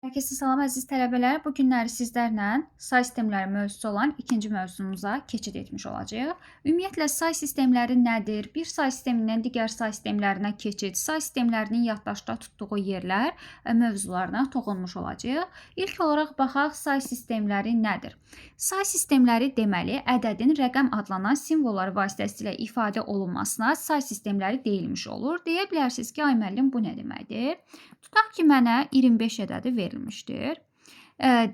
Hər kəsə salam əziz tələbələr. Bu günləri sizlərlə say sistemləri mövzusu olan ikinci mövzumuza keçid etmiş olacağıq. Ümumiyyətlə say sistemləri nədir? Bir say sistemindən digər say sistemlərinə keçid, say sistemlərinin yaddaşda tutduğu yerlər mövzularına toxunmuş olacağıq. İlk olaraq baxaq say sistemləri nədir? Say sistemləri deməli ədədin rəqəm adlanan simvolları vasitəsilə ifadə olunmasına say sistemləri deyilmiş olur. Deyə bilərsiniz ki, ay müəllim bu nə deməkdir? Tutaq ki, mənə 25 ədədi verilmişdir.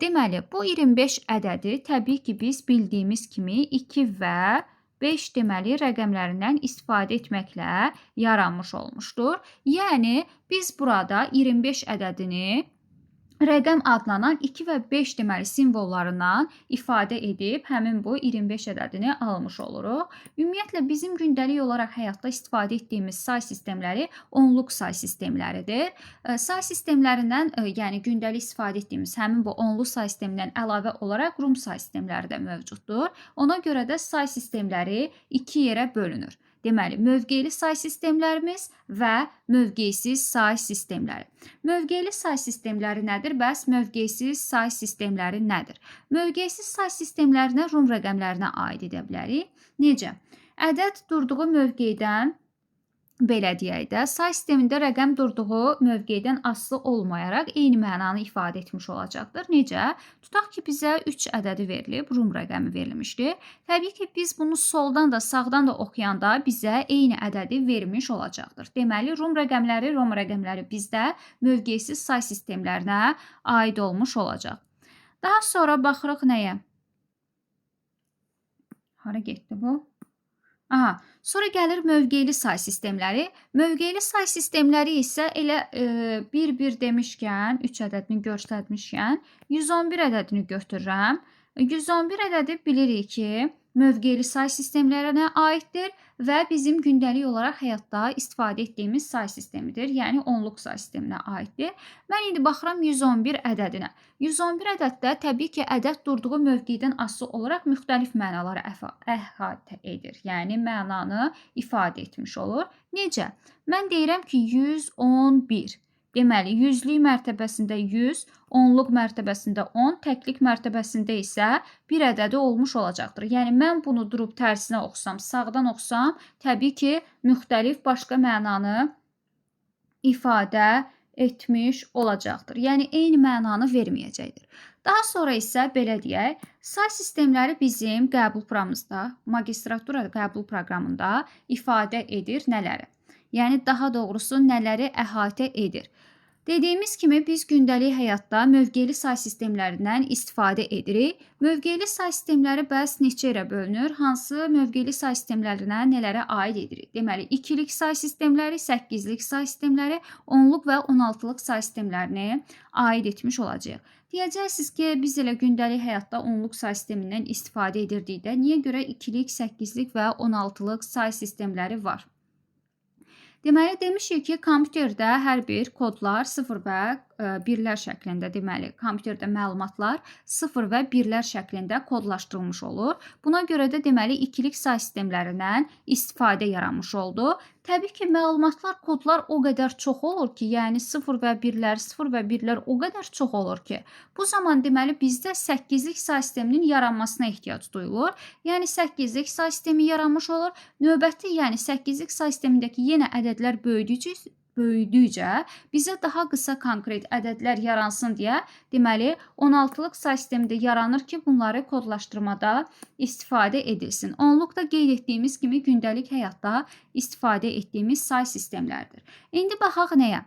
Deməli, bu 25 ədədi təbii ki, biz bildiyimiz kimi 2 və 5 deməli rəqəmlərindən istifadə etməklə yaranmış olmuşdur. Yəni, biz burada 25 ədədini rəqəm adlanan 2 və 5 deməli simvollarından ifadə edib həmin bu 25 ədədini almış oluruq. Ümumiyyətlə bizim gündəlik olaraq həyatda istifadə etdiyimiz say sistemləri onluq say sistemləridir. Say sistemlərindən, yəni gündəlik istifadə etdiyimiz həmin bu onluq say sistemindən əlavə olaraq rum say sistemləri də mövcuddur. Ona görə də say sistemləri 2 yerə bölünür. Deməli, mövqeyli say sistemlərimiz və mövqeysiz say sistemləri. Mövqeyli say sistemləri nədir? Bəs mövqeysiz say sistemləri nədir? Mövqeysiz say sistemlərinə rum rəqəmlərinə aid edə bilərik. Necə? Ədəd durduğu mövqeydən belə deyək də, say sistemində rəqəm durduğu mövqeydən asılı olmayaraq eyni mənanı ifadə etmiş olacaqdır. Necə? Tutaq ki, bizə 3 ədədi verilib, rum rəqəmi verilmişdir. Təbii ki, biz bunu soldan da, sağdan da oxuyanda bizə eyni ədədi vermiş olacaqdır. Deməli, rum rəqəmləri bizdə mövqeysiz say sistemlərinə aid olmuş olacaq. Daha sonra baxırıq nəyə? Hara getdi bu? Aha, sonra gəlir mövqeyli say sistemləri. Mövqeyli say sistemləri isə elə 1-1 demişkən, 3 ədədini göstərmişkən, 111 ədədini götürürəm. 111 ədədi bilirik ki, mövqeyli say sistemlərinə aiddir və bizim gündəlik olaraq həyatda istifadə etdiyimiz say sistemidir. Yəni, onluq say sisteminə aiddir. Mən indi baxıram 111 ədədinə. 111 ədəddə təbii ki, ədəd durduğu mövqeydən asılı olaraq müxtəlif mənaları əhatə edir. Yəni, mənanı ifadə etmiş olur. Necə? Mən deyirəm ki, 111. Deməli, yüzlük mərtəbəsində 100, onluq mərtəbəsində 10, təklik mərtəbəsində isə 1 ədədi olmuş olacaqdır. Yəni, mən bunu durub tərsinə oxusam, sağdan oxusam, təbii ki, müxtəlif başqa mənanı ifadə etmiş olacaqdır. Yəni, eyni mənanı verməyəcəkdir. Daha sonra isə belə deyək, say sistemləri bizim qəbul proqramımızda, magistratura qəbul proqramında ifadə edir nələri? Yəni, daha doğrusu nələri əhatə edir? Dediyimiz kimi, biz gündəlik həyatda mövqeyli say sistemlərindən istifadə edirik. Mövqeyli say sistemləri bəs neçə yerə bölünür? Hansı mövqeyli say sistemlərinə nələrə aid edirik? Deməli, 2-lik say sistemləri, 8-lik say sistemləri, 10-luq və 16-lıq say sistemlərini aid etmiş olacaq. Deyəcəksiniz ki, biz elə gündəlik həyatda 10-luq say sistemindən istifadə edirdikdə, niyə görə 2-lik, 8-lik və 16-lıq say sistemləri var? Deməli, demişik ki, kompüterdə hər bir kodlar 0 və 1-lər şəklində, deməli, kompüterdə məlumatlar 0 və 1-lər şəklində kodlaşdırılmış olur. Buna görə də, deməli, 2-lik say sistemlərindən istifadə yaranmış oldu. Təbii ki, məlumatlar, kodlar o qədər çox olur ki, yəni 0 və 1-lər o qədər çox olur ki, bu zaman deməli bizdə 8-lik say sisteminin yaranmasına ehtiyac duyulur. Yəni 8-lik say sistemi yaranmış olur. Növbəti, yəni 8-lik say sistemindəki yenə ədədlər böyüdükcə bizə daha qısa konkret ədədlər yaransın deyə, deməli 16-lıq say sistemi də yaranır ki, bunları kodlaşdırmada istifadə edilsin. Onluqda qeyd etdiyimiz kimi gündəlik həyatda istifadə etdiyimiz say sistemlərdir. İndi baxaq nəyə?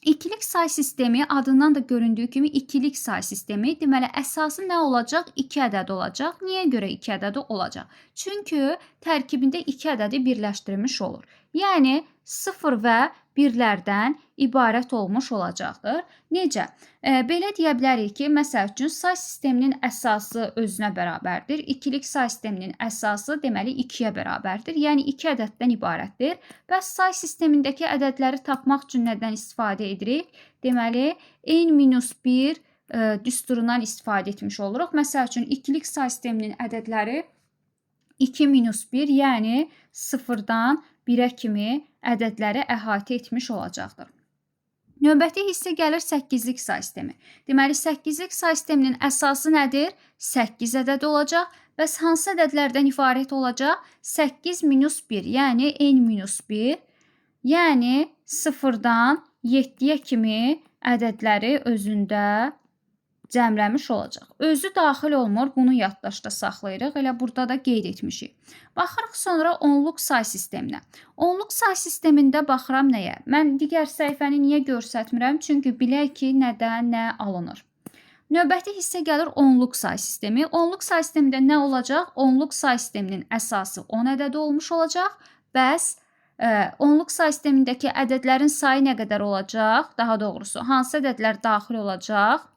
2-lik say sistemi adından da göründüyü kimi 2-lik say sistemi. Deməli, əsası nə olacaq? 2 ədədi olacaq. Niyə görə 2 ədədi olacaq? Çünki tərkibində 2 ədədi birləşdirilmiş olur. Yəni, 0 və 1-lərdən ibarət olmuş olacaqdır. Necə? Belə deyə bilərik ki, məsəl üçün, say sisteminin əsası özünə bərabərdir. 2-lik say sisteminin əsası deməli 2-yə bərabərdir. Yəni, 2 ədəddən ibarətdir. Bəs say sistemindəki ədədləri tapmaq üçün nədən istifadə edirik? Deməli, n-1 düsturundan istifadə etmiş oluruq. Məsəl üçün, 2-lik say sisteminin ədədləri 2-1, yəni 0-dan 1-ə kimi ədədləri əhatə etmiş olacaqdır. Növbəti hissə gəlir 8-lik say sistemi. Deməli, 8-lik say sisteminin əsası nədir? 8 ədədi olacaq. Bəs hansı ədədlərdən ibarət olacaq? 8 minus 1, yəni n minus 1, yəni 0-dan 7-yə kimi ədədləri özündə cəmləmiş olacaq. Özü daxil olmur, bunu yaddaşda saxlayırıq. Elə burada da qeyd etmişik. Baxırıq sonra onluq say sisteminə. Onluq say sistemində baxıram nəyə? Mən digər səhifəni niyə göstərmirəm? Çünki bilək ki, nədən nə alınır. Növbəti hissə gəlir onluq say sistemi. Onluq say sistemində nə olacaq? Onluq say sisteminin əsası 10 ədədi olmuş olacaq. Bəs onluq say sistemindəki ədədlərin sayı nə qədər olacaq? Daha doğrusu, hansı ədədlər daxil olacaq?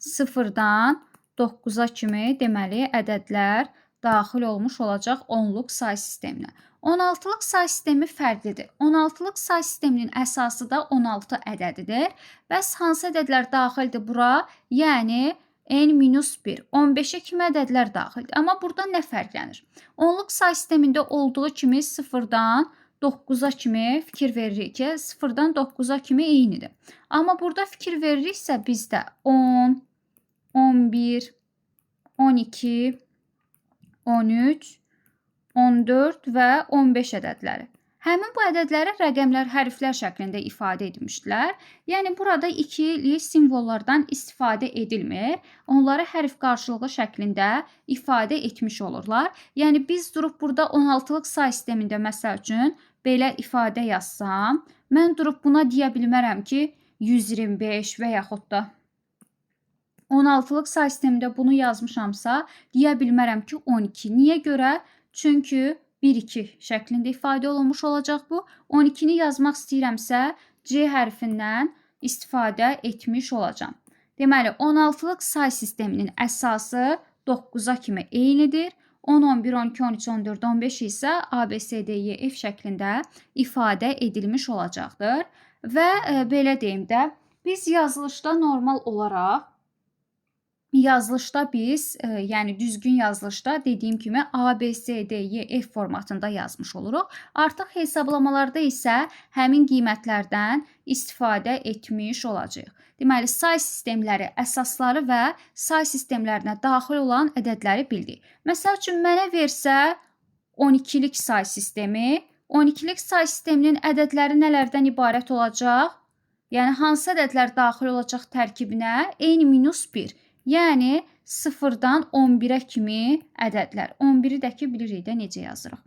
0-dan 9-a kimi deməli ədədlər daxil olmuş olacaq onluq say sisteminə. 16-lıq say sistemi fərqlidir. 16-lıq say sisteminin əsası da 16 ədədidir. Bəs hansı ədədlər daxildir bura? Yəni n-1, 15-ə kimi ədədlər daxildir. Amma burada nə fərqlənir? Onluq say sistemində olduğu kimi 0-dan 9-a kimi fikir veririk ki, 0-dan 9-a kimi eynidir. Amma burada fikir veririksə bizdə 10, 11, 12, 13, 14 və 15 ədədləri. Həmin bu ədədləri rəqəmlər, hərflər şəklində ifadə etmişdilər. Yəni, burada ikili simvollardan istifadə edilmir. Onları hərf qarşılığı şəklində ifadə etmiş olurlar. Yəni, biz durub burada 16-lıq say sistemində, məsəl üçün, belə ifadə yazsam, mən durub buna deyə bilmərəm ki, 125 və yaxud da 16-lıq say sistemində bunu yazmışamsa, deyə bilmərəm ki, 12. Niyə görə? Çünki 1-2 şəklində ifadə olunmuş olacaq bu. 12-ni yazmaq istəyirəmsə, C hərfindən istifadə etmiş olacam. Deməli, 16-lıq say sisteminin əsası 9-a kimi eynidir. 10, 11, 12, 13, 14, 15 isə A, B, C, D, E, F şəklində ifadə edilmiş olacaqdır. Və belə deyim də, biz yazılışda normal olaraq yəni düzgün yazılışda dediyim kimi A, B, C, D, E, F formatında yazmış oluruq. Artıq hesablamalarda isə həmin qiymətlərdən istifadə etmiş olacağıq. Deməli, say sistemləri, əsasları və say sistemlərinə daxil olan ədədləri bildik. Məsəl üçün, mənə versə 12-lik say sistemi, 12-lik say sisteminin ədədləri nələrdən ibarət olacaq? Yəni, hansı ədədlər daxil olacaq tərkibinə? n-1. Yəni, 0-dan 11-ə kimi ədədlər. 11-i də ki, bilirik də necə yazırıq.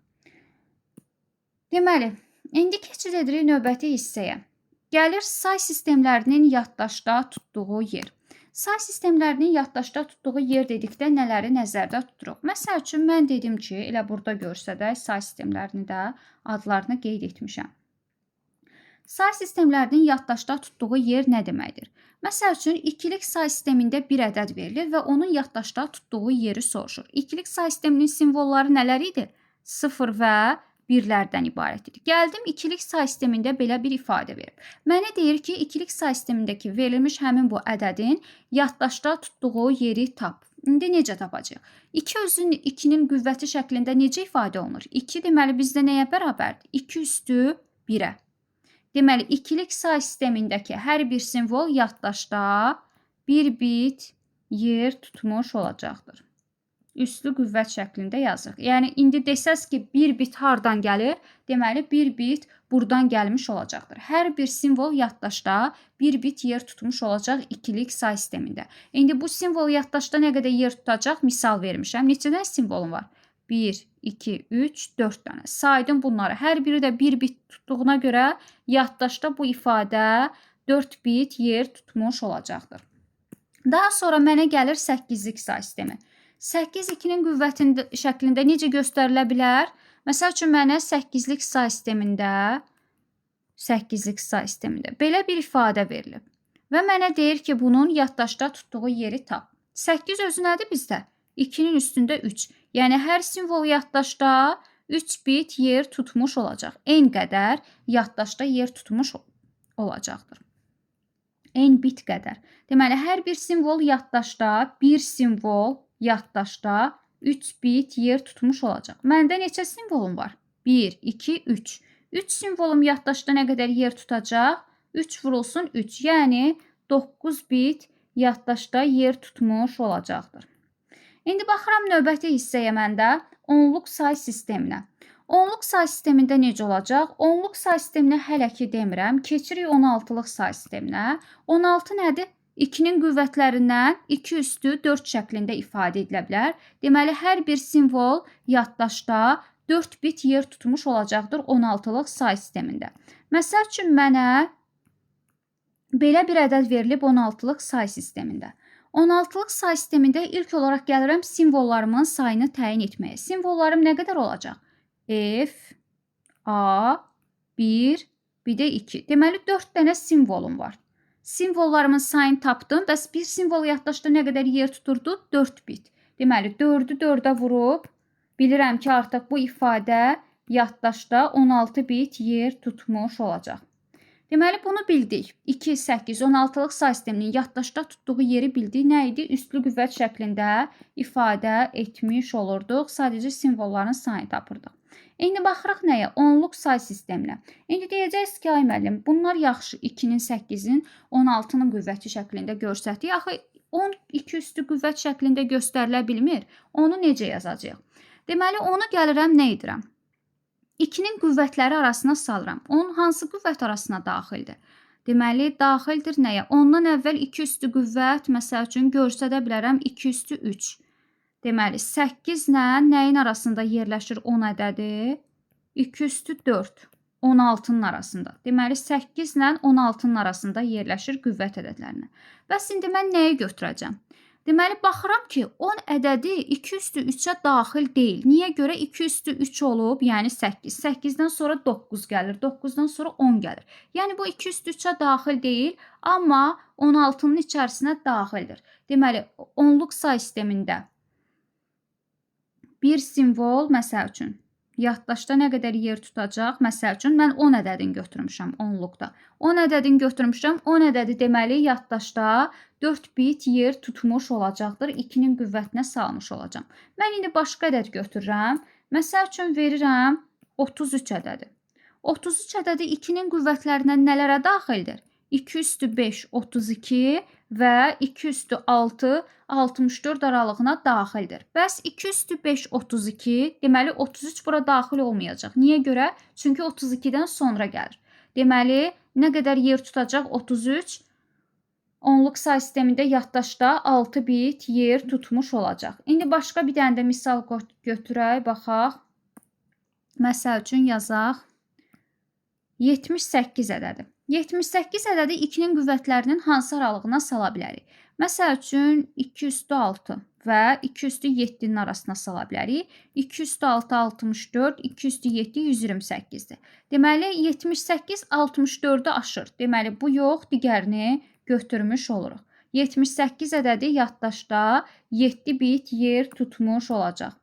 Deməli, indi keçid edirik növbəti hissəyə. Gəlir say sistemlərinin yaddaşda tutduğu yer. Say sistemlərinin yaddaşda tutduğu yer dedikdə nələri nəzərdə tuturuq? Məsəl üçün, mən dedim ki, elə burada görsədək, say sistemlərini də adlarını qeyd etmişəm. Say sistemlərinin yaddaşda tutduğu yer nə deməkdir? Məsəl üçün, ikilik say sistemində bir ədəd verilir və onun yaddaşda tutduğu yeri soruşur. İkilik say sisteminin simvolları nələr idi? 0 və 1-lərdən ibarət idi. Gəldim, ikilik say sistemində belə bir ifadə verib. Mənə deyir ki, ikilik say sistemindəki verilmiş həmin bu ədədin yaddaşda tutduğu yeri tap. İndi necə tapacaq? 2 özünün 2-nin qüvvəti şəklində necə ifadə olunur? 2 deməli bizdə nəyə bərabərdir? 2 üstü 1-ə. Deməli, ikilik say sistemindəki hər bir simvol yaddaşda bir bit yer tutmuş olacaqdır. Üslü qüvvət şəklində yazırıq. Yəni, indi desəz ki, bir bit hardan gəlir? Deməli, bir bit buradan gəlmiş olacaqdır. Hər bir simvol yaddaşda bir bit yer tutmuş olacaq ikilik say sistemində. İndi bu simvol yaddaşda nə qədər yer tutacaq? Misal vermişəm. Neçədən simvolum var? 1, 2, 3, 4 dənə. Saydım bunları. Hər biri də bir bit tutduğuna görə yaddaşda bu ifadə 4 bit yer tutmuş olacaqdır. Daha sonra mənə gəlir 8-lik say sistemi. 8 2-nin qüvvətində şəklində necə göstərilə bilər? Məsəl üçün, mənə 8-lik say sistemində belə bir ifadə verilib. Və mənə deyir ki, bunun yaddaşda tutduğu yeri tap. 8 özü nədir bizdə? 2-nin üstündə 3. Yəni, hər simvol yaddaşda 3 bit yer tutmuş olacaq. N qədər yaddaşda yer tutmuş olacaqdır. N bit qədər. Deməli, hər bir simvol yaddaşda, bir simvol yaddaşda 3 bit yer tutmuş olacaq. Məndə neçə simvolum var? 1, 2, 3. 3 simvolum yaddaşda nə qədər yer tutacaq? 3 vurulsun 3. Yəni 9 bit yaddaşda yer tutmuş olacaqdır. İndi baxıram növbəti hissəyə məndə onluq say sisteminə. Onluq say sistemində necə olacaq? Onluq say sisteminə hələ ki demirəm. Keçirik 16-lıq say sisteminə. 16 nədir? 2-nin qüvvətlərindən 2 üstü 4 şəklində ifadə edilə bilər. Deməli, hər bir simvol yaddaşda 4 bit yer tutmuş olacaqdır 16-lıq say sistemində. Məsəl üçün, mənə belə bir ədəd verilib 16-lıq say sistemində. 16-lıq say sistemində ilk olaraq gəlirəm simvollarımın sayını təyin etməyə. Simvollarım nə qədər olacaq? F, A, 1, bir də 2. Deməli, 4 dənə simvolum var. Simvollarımın sayını tapdım. Bəs bir simvol yaddaşda nə qədər yer tuturdu? 4 bit. Deməli, 4-ü 4-ə vurub, bilirəm ki, artıq bu ifadə yaddaşda 16 bit yer tutmuş olacaq. Deməli, bunu bildik. 2, 8, 16-lıq say sisteminin yaddaşda tutduğu yeri bildik. Nə idi? Üslü qüvvət şəklində ifadə etmiş olurduq. Sadəcə simvolların sayını tapırdıq. İndi baxırıq nəyə? Onluq say sisteminə. İndi deyəcəksiniz ki, ay müəllim, bunlar yaxşı 2-nin, 8-in, 16-nın qüvvəti şəklində göstərdik. Axı 10 2 üstü qüvvət şəklində göstərilə bilmir. Onu necə yazacağıq? Deməli, onu gəlirəm nə edirəm? 2-nin qüvvətləri arasına salıram. 10 hansı qüvvət arasına daxildir? Deməli, daxildir nəyə? 10-dan əvvəl 2 üstü qüvvət, məsəl üçün, göstərə bilərəm 2 üstü 3. Deməli, 8 ilə nəyin arasında yerləşir 10 ədədi? 2 üstü 4, 16-nın arasında. Deməli, 8 ilə 16-nın arasında yerləşir qüvvət ədədlərinə. Bəs indi mən nəyi götürəcəm? Deməli, baxıram ki, 10 ədədi 2 üstü 3-ə daxil deyil. Niyə görə? 2 üstü 3 olub, yəni 8. 8-dən sonra 9 gəlir, 9-dan sonra 10 gəlir. Yəni, bu 2 üstü 3-ə daxil deyil, amma 16-nın içərisinə daxildir. Deməli, onluq say sistemində bir simvol, məsəl üçün, yaddaşda nə qədər yer tutacaq? Məsəl üçün, mən 10 ədədini götürmüşəm onluqda. 10 ədədini götürmüşəm. 10 ədədi deməli, yaddaşda 4 bit yer tutmuş olacaqdır. 2-nin qüvvətinə salmış olacam. Mən indi başqa ədəd götürürəm. Məsəl üçün, verirəm 33 ədədi. 33 ədədi 2-nin qüvvətlərindən nələrə daxildir? 2 üstü 5, 32 və 2 üstü 6, 64 aralığına daxildir. Bəs 2 üstü 5, 32, deməli 33 bura daxil olmayacaq. Niyə görə? Çünki 32-dən sonra gəlir. Deməli, nə qədər yer tutacaq 33? Onluq say sistemində yaddaşda 6 bit yer tutmuş olacaq. İndi başqa bir dənə də misal götürək, baxaq. Məsəl üçün yazaq 78 ədədi. 78 ədədi 2-nin qüvvətlərinin hansı aralığına sala bilərik? Məsəl üçün 2 üstü 6 və 2 üstü 7-nin arasına sala bilərik. 2 üstü 6 64, 2 üstü 7 128-dir. Deməli, 78 64-ü aşır. Deməli, bu yox, digərini götürmüş oluruq. 78 ədədi yaddaşda 7 bit yer tutmuş olacaq.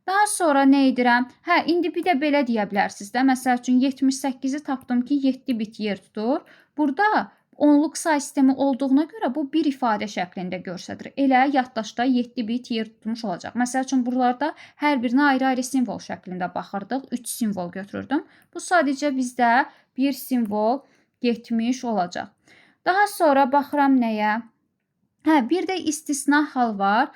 Daha sonra nə edirəm? İndi bir də belə deyə bilərsiniz də. Məsəl üçün, 78-i tapdım ki, 7 bit yer tutur. Burada onluq say sistemi olduğuna görə bu bir ifadə şəklində göstərir. Elə yaddaşda 7 bit yer tutmuş olacaq. Məsəl üçün, buralarda hər birinə ayrı-ayrı simvol şəklində baxırdıq. 3 simvol götürürdüm. Bu sadəcə bizdə bir simvol getmiş olacaq. Daha sonra baxıram nəyə? Bir də istisna hal var.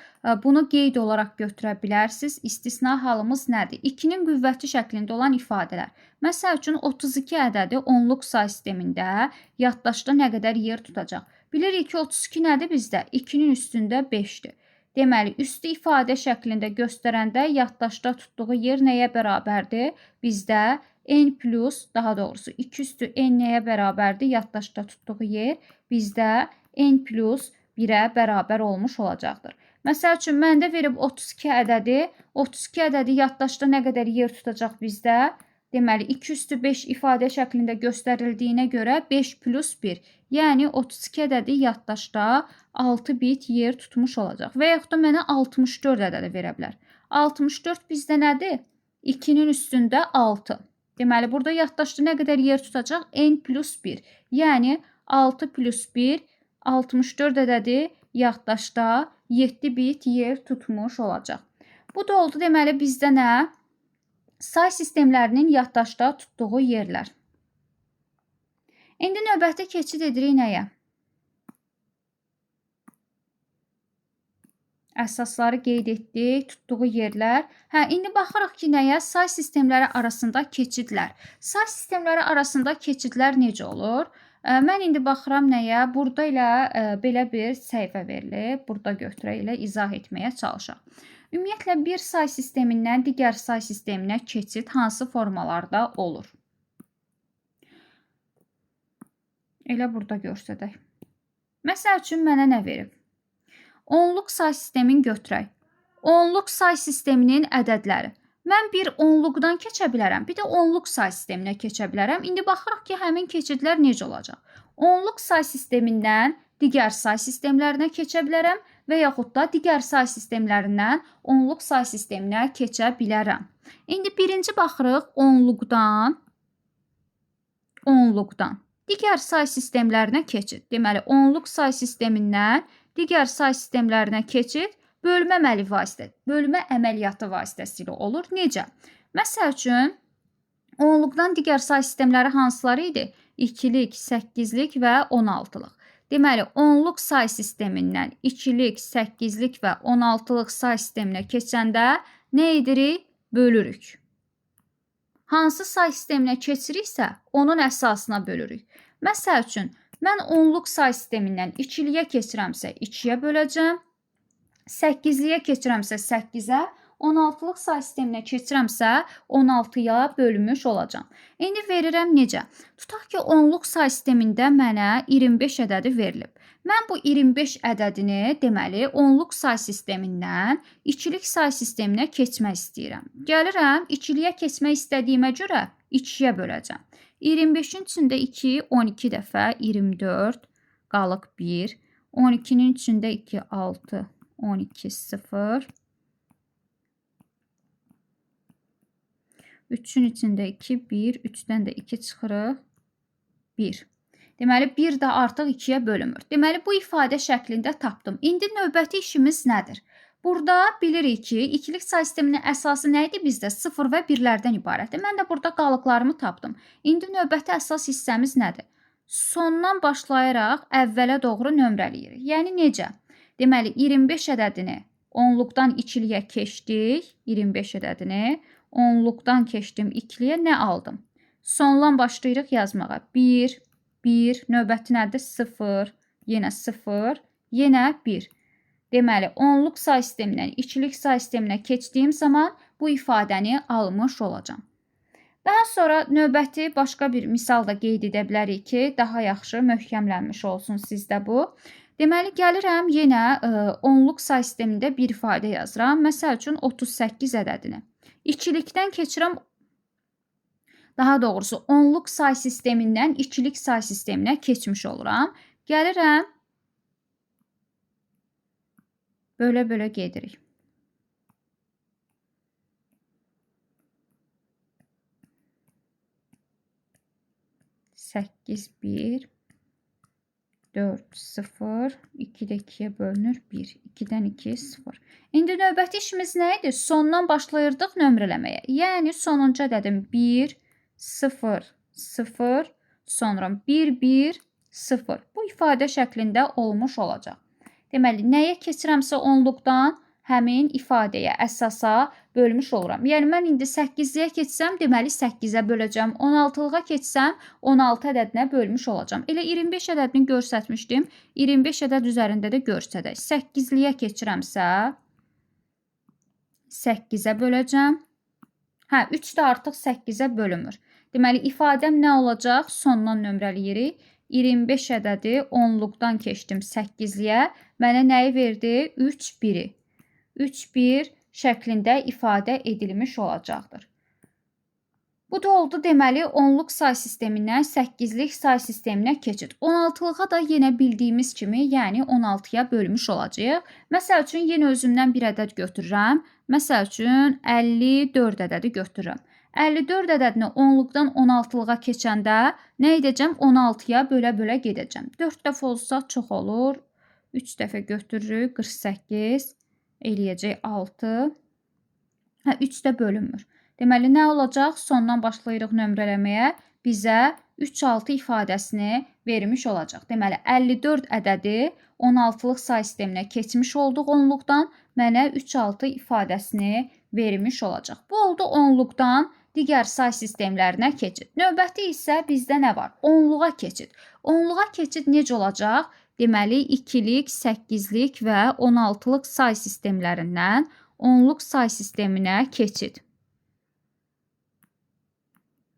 Bunu qeyd olaraq götürə bilərsiniz. İstisna halımız nədir? 2-nin qüvvəti şəklində olan ifadələr. Məsəl üçün, 32 ədədi onluq say sistemində yaddaşda nə qədər yer tutacaq? Bilirik ki, 32 nədir bizdə? 2-nin üstündə 5-dir. Deməli, üstü ifadə şəklində göstərəndə yaddaşda tutduğu yer nəyə bərabərdir? Bizdə n plus, daha doğrusu 2 üstü n nəyə bərabərdir? Yaddaşda tutduğu yer bizdə n plus 1-ə bərabər olmuş olacaqdır. Məsəl üçün, məndə verib 32 ədədi. 32 ədədi yaddaşda nə qədər yer tutacaq bizdə? Deməli, 2 üstü 5 ifadə şəklində göstərildiyinə görə 5 plus 1. Yəni, 32 ədədi yaddaşda 6 bit yer tutmuş olacaq. Və yaxud da mənə 64 ədədi verə bilər. 64 bizdə nədir? 2-nin üstündə 6. Deməli, burada yaddaşda nə qədər yer tutacaq? N plus 1. Yəni, 6 plus 1, 64 ədədi yaddaşda 7 bit yer tutmuş olacaq. Bu da oldu, deməli, bizdə nə? Say sistemlərinin yaddaşda tutduğu yerlər. İndi növbəti keçid edirik nəyə? Əsasları qeyd etdik, tutduğu yerlər. İndi baxırıq ki, nəyə? Say sistemləri arasında keçidlər. Say sistemləri arasında keçidlər necə olur? Mən indi baxıram nəyə? Burada ilə belə bir səhifə verilib. Burada götürək ilə izah etməyə çalışaq. Ümumiyyətlə, bir say sistemindən digər say sisteminə keçid hansı formalarda olur? Elə burada görsədək. Məsəl üçün, mənə nə verib? Onluq say sistemin götürək. Onluq say sisteminin ədədləri. Mən bir onluqdan keçə bilərəm, bir də onluq say sisteminə keçə bilərəm. İndi baxırıq ki, həmin keçidlər necə olacaq? Onluq say sistemindən digər say sistemlərinə keçə bilərəm və yaxud da digər say sistemlərindən onluq say sisteminə keçə bilərəm. İndi birinci baxırıq onluqdan digər say sistemlərinə keçid. Deməli, onluq say sistemindən digər say sistemlərinə keçid bölmə əməliyyatı vasitəsilə olur. Necə? Məsəl üçün, onluqdan digər say sistemləri hansıları idi? 2-lik, 8-lik və 16-lıq. Deməli, onluq say sistemindən 2-lik, 8-lik və 16-lıq say sisteminə keçəndə nə edirik? Bölürük. Hansı say sisteminə keçiriksə, onun əsasına bölürük. Məsəl üçün, mən onluq say sistemindən 2-liyə keçirəmsə 2-yə böləcəm, 8-liyə keçirəmsə 8-ə, 16-lıq say sisteminə keçirəmsə 16-ya bölmüş olacam. İndi verirəm necə? Tutaq ki, onluq say sistemində mənə 25 ədədi verilib. Mən bu 25 ədədini, deməli, onluq say sistemindən 2-lik say sisteminə keçmək istəyirəm. Gəlirəm, 2-liyə keçmək istədiyimə görə 2-yə böləcəm. 25-in içində 2, 12 dəfə 24, qalıq 1. 12-nin içində 2, 6, 12, 0. 3-ün içində 2, 1. 3-dən də 2 çıxırıq, 1. Deməli, 1 də artıq 2-yə bölünmür. Deməli, bu ifadə şəklində tapdım. İndi növbəti işimiz nədir? Burada bilirik ki, ikilik say sisteminin əsası nə idi bizdə? 0 və 1-lərdən ibarətdir. Mən də burada qalıqlarımı tapdım. İndi növbəti əsas hissəmiz nədir? Sondan başlayaraq əvvələ doğru nömrələyirik. Yəni necə? Deməli, 25 ədədini onluqdan ikiliyə keçdik. 25 ədədini onluqdan keçdim ikiliyə, nə aldım? Sondan başlayırıq yazmağa. 1, 1, növbəti nədir? 0, yenə 0, yenə 1. Deməli, onluq say sistemindən ikilik say sisteminə keçdiyim zaman bu ifadəni almış olacam. Daha sonra növbəti başqa bir misal da qeyd edə bilərik ki, daha yaxşı möhkəmlənmiş olsun sizdə bu. Deməli, gəlirəm yenə onluq say sistemində bir ifadə yazıram. Məsəl üçün, 38 ədədini. İkilikdən keçirəm, daha doğrusu onluq say sistemindən ikilik say sisteminə keçmiş oluram. Gəlirəm, bölə-bölə gedirik. 8, 1, 4, 0, 2-də 2-yə bölünür, 1, 2-dən 2, 0. İndi növbəti işimiz nə idi? Sondan başlayırdıq nömrələməyə. Yəni, sonuncu ədədim 1, 0, 0, sonra 1, 1, 0. Bu ifadə şəklində olmuş olacaq. Deməli, nəyə keçirəmsə onluqdan həmin ifadəyə, əsasa bölmüş oluram. Yəni, mən indi 8-liyə keçsəm, deməli 8-ə böləcəm. 16-lığa keçsəm, 16 ədədinə bölmüş olacam. Elə 25 ədədini göstərmişdim. 25 ədəd üzərində də göstərək. 8-liyə keçirəmsə, 8-ə böləcəm. 3 də artıq 8-ə bölünmür. Deməli, ifadəm nə olacaq? Sondan nömrələyirik. 25 ədədi onluqdan keçdim 8-liyə. Mənə nəyi verdi? 3, 1-i. 3, 1 şəklində ifadə edilmiş olacaqdır. Bu da oldu, deməli, onluq say sistemindən 8-lik say sisteminə keçid. 16-lığa da yenə bildiyimiz kimi, yəni 16-ya bölmüş olacaq. Məsəl üçün, yenə özümdən bir ədəd götürürəm. Məsəl üçün, 54 ədədi götürürəm. 54 ədədini onluqdan 16-lığa keçəndə nə edəcəm? 16-ya bölə-bölə gedəcəm. 4 dəfə olsa çox olur. 3 dəfə götürürük. 48 eləyəcək 6. 3 də bölünmür. Deməli, nə olacaq? Sondan başlayırıq nömrələməyə. bizə 3-6 ifadəsini vermiş olacaq. Deməli, 54 ədədi 16-lıq say sisteminə keçmiş olduq onluqdan, mənə 3-6 ifadəsini vermiş olacaq. Bu oldu onluqdan digər say sistemlərinə keçid. Növbəti isə bizdə nə var? Onluğa keçid. Onluğa keçid necə olacaq? Deməli, 2-lik, 8-lik və 16-lıq say sistemlərindən onluq say sisteminə keçid.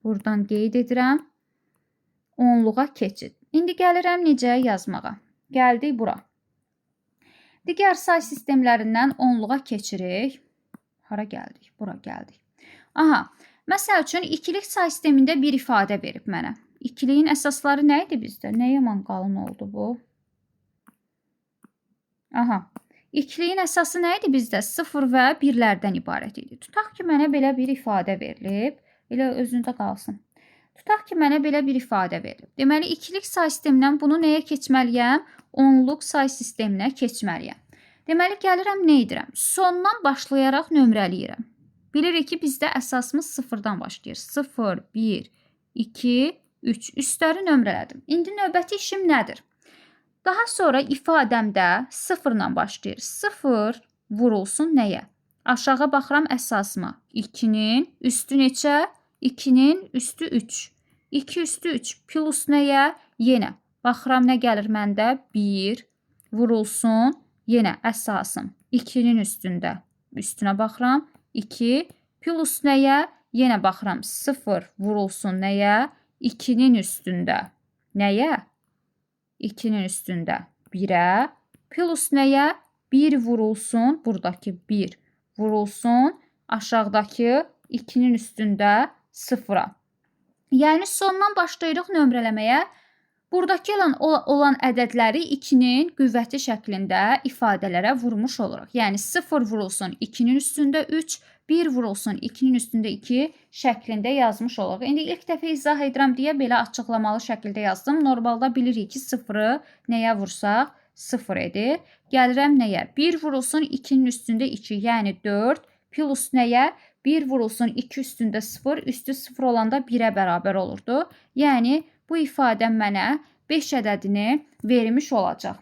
Buradan qeyd edirəm. Onluğa keçid. İndi gəlirəm necə yazmağa. Gəldik bura. Digər say sistemlərindən onluğa keçirik. Hara gəldik? Bura gəldik. Aha, məsəl üçün 2-lik say sistemində bir ifadə verib mənə. 2-liyin əsasları nə idi bizdə? Nə yaman qalın oldu bu? Aha, 2-liyin əsası nə idi bizdə? 0 və 1-lərdən ibarət idi. Tutaq ki, mənə belə bir ifadə verilib. Elə özündə qalsın. Tutaq ki, mənə belə bir ifadə verilib. Deməli, 2-lik say sistemindən bunu nəyə keçməliyəm? Onluq say sisteminə keçməliyəm. Deməli, gəlirəm, nə edirəm? Sondan başlayaraq nömrələyirəm. Bilirik ki, bizdə əsasımız 0-dan başlayır. 0, 1, 2, 3. Üstləri nömrələdim. İndi növbəti işim nədir? Daha sonra ifadəmdə 0-la başlayır. 0 vurulsun nəyə? Aşağı baxıram əsasıma. 2-nin üstü neçə? 2-nin üstü 3. 2 üstü 3 plus nəyə? Yenə. Baxıram nə gəlir məndə? 1 vurulsun. Yenə əsasım. 2-nin üstündə. Üstünə baxıram. 2 plus nəyə? Yenə baxıram. 0 vurulsun nəyə? 2-nin üstündə. Nəyə? 2-nin üstündə 1-ə. Plus nəyə? 1 vurulsun. Buradakı 1 vurulsun. Aşağıdakı 2-nin üstündə 0-a. Yəni, sondan başlayırıq nömrələməyə. Buradakı olan ədədləri 2-nin qüvvəti şəklində ifadələrə vurmuş oluruq. Yəni, 0 vurulsun 2-nin üstündə 3, 1 vurulsun 2-nin üstündə 2 şəklində yazmış oluruq. İndi ilk dəfə izah edirəm deyə belə açıqlamalı şəkildə yazdım. Normalda bilirik ki, 0-ı nəyə vursaq 0 edir. Gəlirəm nəyə? 1 vurulsun 2-nin üstündə 2, yəni 4 plus nəyə? 1 vurulsun 2 üstündə 0, üstü 0 olanda 1-ə bərabər olurdu. Yəni, bu ifadə mənə 5 ədədini vermiş olacaq.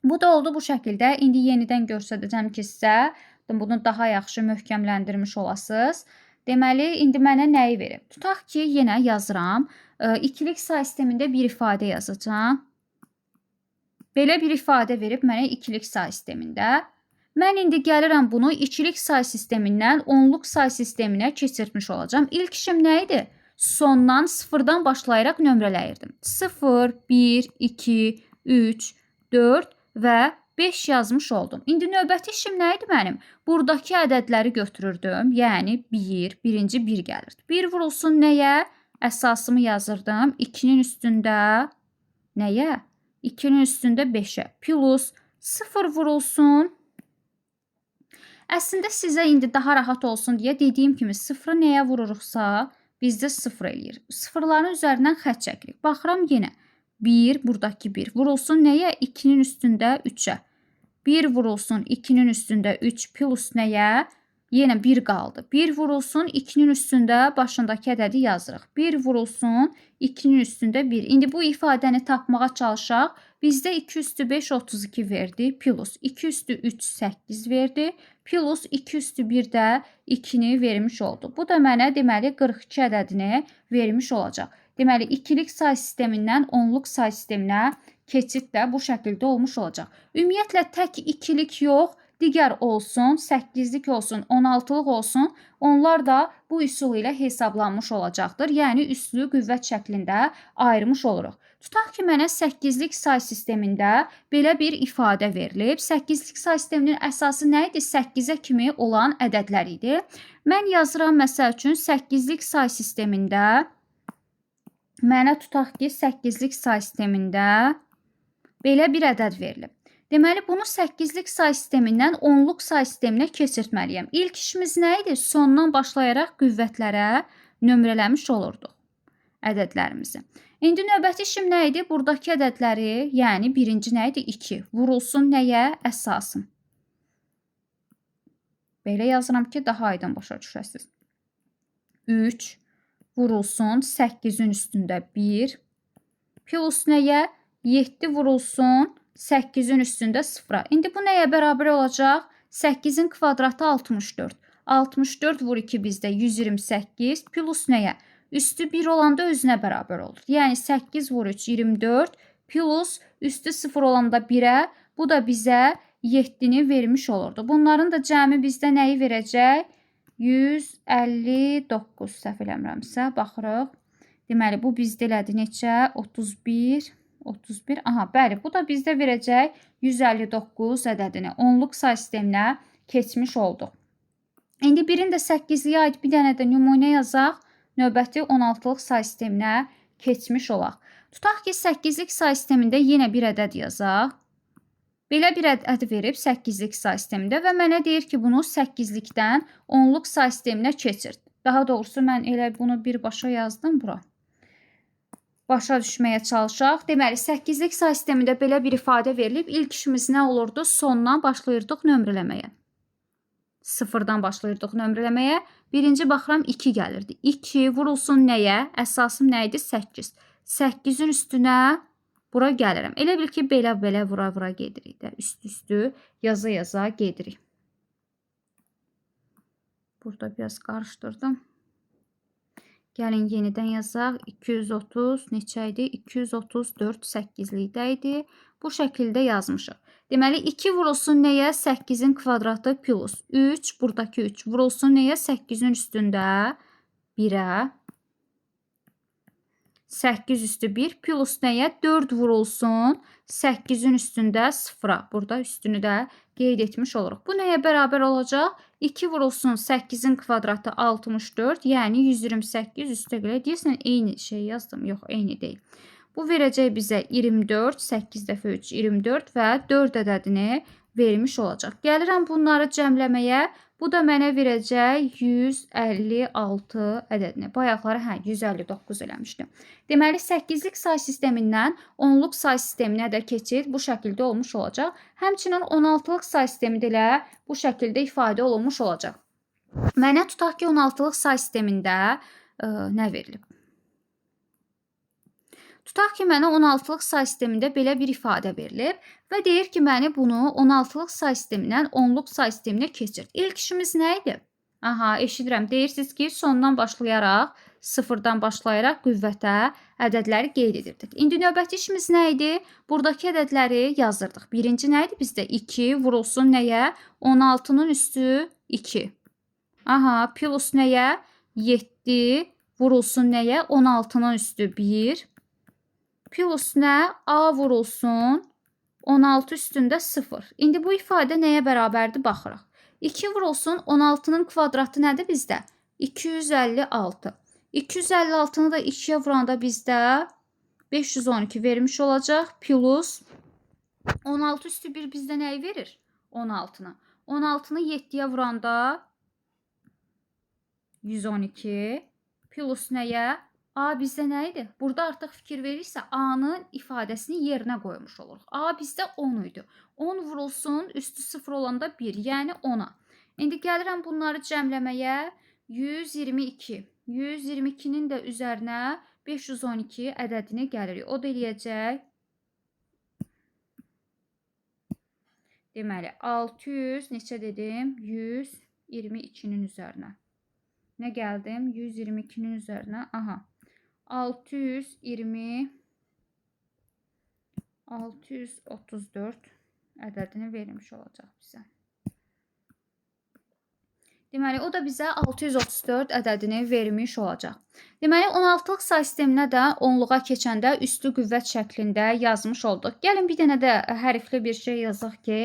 Bu da oldu bu şəkildə. İndi yenidən göstərəcəm ki, sizə bunu daha yaxşı möhkəmləndirmiş olasınız. Deməli, indi mənə nəyi verib? Tutaq ki, yenə yazıram. 2-lik say sistemində bir ifadə yazacağam. Belə bir ifadə verib mənə 2-lik say sistemində. Mən indi gəlirəm bunu 2-lik say sistemindən 10-luq say sisteminə keçirtmiş olacağam. İlk işim nə idi? Sondan 0-dan başlayaraq nömrələyirdim. 0, 1, 2, 3, 4 və 5 yazmış oldum. İndi növbəti işim nə idi mənim? Buradakı ədədləri götürürdüm. Yəni 1, birinci 1 gəlirdi. 1 vurulsun nəyə? Əsasımı yazırdım. 2-nin üstündə nəyə? 2-nin üstündə 5-ə. Plus 0 vurulsun. Əslində sizə indi daha rahat olsun deyə dediyim kimi 0-ı nəyə vururuqsa bizdə 0 eləyir. Sıfırların üzərindən xətt çəkirik. Baxıram yenə. 1, buradakı 1 vurulsun nəyə? 2-nin üstündə 3-ə. 1 vurulsun 2-nin üstündə 3 plus nəyə? Yenə 1 qaldı. 1 vurulsun 2-nin üstündə başındakı ədədi yazırıq. 1 vurulsun 2-nin üstündə 1. İndi bu ifadəni tapmağa çalışaq. Bizdə 2 üstü 5 32 verdi. Plus 2 üstü 3 8 verdi. Plus 2 üstü 1 də 2-ni vermiş oldu. Bu da mənə deməli 42 ədədini vermiş olacaq. Deməli 2-lik say sistemindən 10-luq say sisteminə keçid də bu şəkildə olmuş olacaq. Ümumiyyətlə tək 2-lik yox, digər olsun, 8-lik olsun, 16-lıq olsun, onlar da bu üsul ilə hesablanmış olacaqdır. Yəni üslü qüvvət şəklində ayırmış oluruq. Tutaq ki, mənə 8-lik say sistemində belə bir ifadə verilib. 8-lik say sisteminin əsası nə idi? 8-ə kimi olan ədədlər idi. Mən yazıram, məsəl üçün, 8-lik say sistemində mənə tutaq ki, 8-lik say sistemində belə bir ədəd verilib. Deməli, bunu 8-lik say sistemindən 10-luq say sisteminə keçirtməliyəm. İlk işimiz nə idi? Sondan başlayaraq qüvvətlərə nömrələmiş olurduq ədədlərimizi. İndi növbəti işim nə idi? Buradakı ədədləri, yəni birinci nə idi? 2. Vurulsun nəyə? Əsasım. Belə yazıram ki, daha aydın başa düşəsiniz. 3 vurulsun 8-in üstündə 1 plus nəyə? 7 vurulsun 8-in üstündə 0. İndi bu nəyə bərabər olacaq? 8-in kvadratı 64. 64 vur 2 bizdə 128 plus nəyə? Üstü 1 olanda özünə bərabər olur. Yəni 8 vur 3 24 plus üstü 0 olanda 1-ə, bu da bizə 7-ni vermiş olurdu. Bunların da cəmi bizdə nəyi verəcək? 159 səhv eləmirəmsə, baxırıq. Deməli, bu bizdə elədi neçə? 31. Aha, bəli, bu da bizdə verəcək 159 ədədini. Onluq say sisteminə keçmiş olduq. İndi birin də 8-liyə aid bir dənə də nümunə yazaq. Növbəti 16-lıq say sisteminə keçmiş olaq. Tutaq ki, 8-lik say sistemində yenə bir ədəd yazaq. Belə bir ədəd verib 8-lik say sistemində və mənə deyir ki, bunu 8-likdən 10-luq say sisteminə keçir. Daha doğrusu, mən elə bunu birbaşa yazdım bura. Başa düşməyə çalışaq. Deməli, 8-lik say sistemində belə bir ifadə verilib. İlk işimiz nə olurdu? Sondan başlayırdıq nömrələməyə. 0-dan başlayırdıq nömrələməyə. Birinci baxıram 2 gəlirdi. 2 vurulsun nəyə? Əsasım nə idi? 8. 8-in üstünə bura gəlirəm. Elə bil ki, belə vura gedirik də. Üst-üstü yaza gedirik. Burada biraz qarışdırdım. Gəlin yenidən yazaq. 230 neçə idi? 234 8-likdə idi. Bu şəkildə yazmışıq. Deməli, 2 vurulsun nəyə? 8-in kvadratı plus 3. Buradakı 3 vurulsun nəyə? 8-in üstündə 1-ə. 8 üstü 1 plus nəyə? 4 vurulsun 8-in üstündə 0-a. Burada üstünü də qeyd etmiş oluruq. Bu nəyə bərabər olacaq? 2 vurulsun 8-in kvadratı 64, yəni 128 üstəgələ. Deyirsən, eyni şey yazdım. Yox, eyni deyil. Bu verəcək bizə 24, 8 dəfə 3, 24 və 4 ədədini vermiş olacaq. Gəlirəm bunları cəmləməyə. Bu da mənə verəcək 156 ədədini. Bayaqları 159 eləmişdim. Deməli, 8-lik say sistemindən 10-luq say sisteminə də keçid bu şəkildə olmuş olacaq. Həmçinin 16-lıq say sistemi də bu şəkildə ifadə olunmuş olacaq. Mənə tutaq ki, 16-lıq say sistemində nə verilib? Tutaq ki, mənə 16-lıq say sistemində belə bir ifadə verilib və deyir ki, məni bunu 16-lıq say sistemindən 10-luq say sisteminə keçir. İlk işimiz nə idi? Aha, eşidirəm. Deyirsiniz ki, sondan başlayaraq, 0-dan başlayaraq qüvvətə ədədləri qeyd edirdik. İndi növbəti işimiz nə idi? Buradakı ədədləri yazırdıq. Birinci nə idi bizdə? 2 vurulsun nəyə? 16-nın üstü 2. Aha, plus nəyə? 7 vurulsun nəyə? 16-nın üstü 1. Plus nə? A vurulsun 16 üstündə 0. İndi bu ifadə nəyə bərabərdir? Baxırıq. 2 vurulsun 16-nın kvadratı nədir bizdə? 256. 256-nı da 2-yə vuranda bizdə 512 vermiş olacaq. Plus 16 üstü 1 bizdə nəyi verir? 16-nı. 16-nı 7-yə vuranda 112. Plus nəyə? A bizdə nə idi? Burada artıq fikir verirsə, A-nın ifadəsini yerinə qoymuş oluruq. A bizdə 10 idi. 10 vurulsun, üstü 0 olanda 1, yəni 10-a. İndi gəlirəm bunları cəmləməyə. 122. 122-nin də üzərinə 512 ədədini gəlirik. O da eləyəcək. Deməli, 600, neçə dedim? 122-nin üzərinə. Nə gəldim? 122-nin üzərinə. Aha. 634 ədədini vermiş olacaq bizə. Deməli, o da bizə 634 ədədini vermiş olacaq. Deməli, 16-lıq say sisteminə də 10-luğa keçəndə üstü qüvvət şəklində yazmış olduq. Gəlin bir dənə də hərfli bir şey yazaq ki,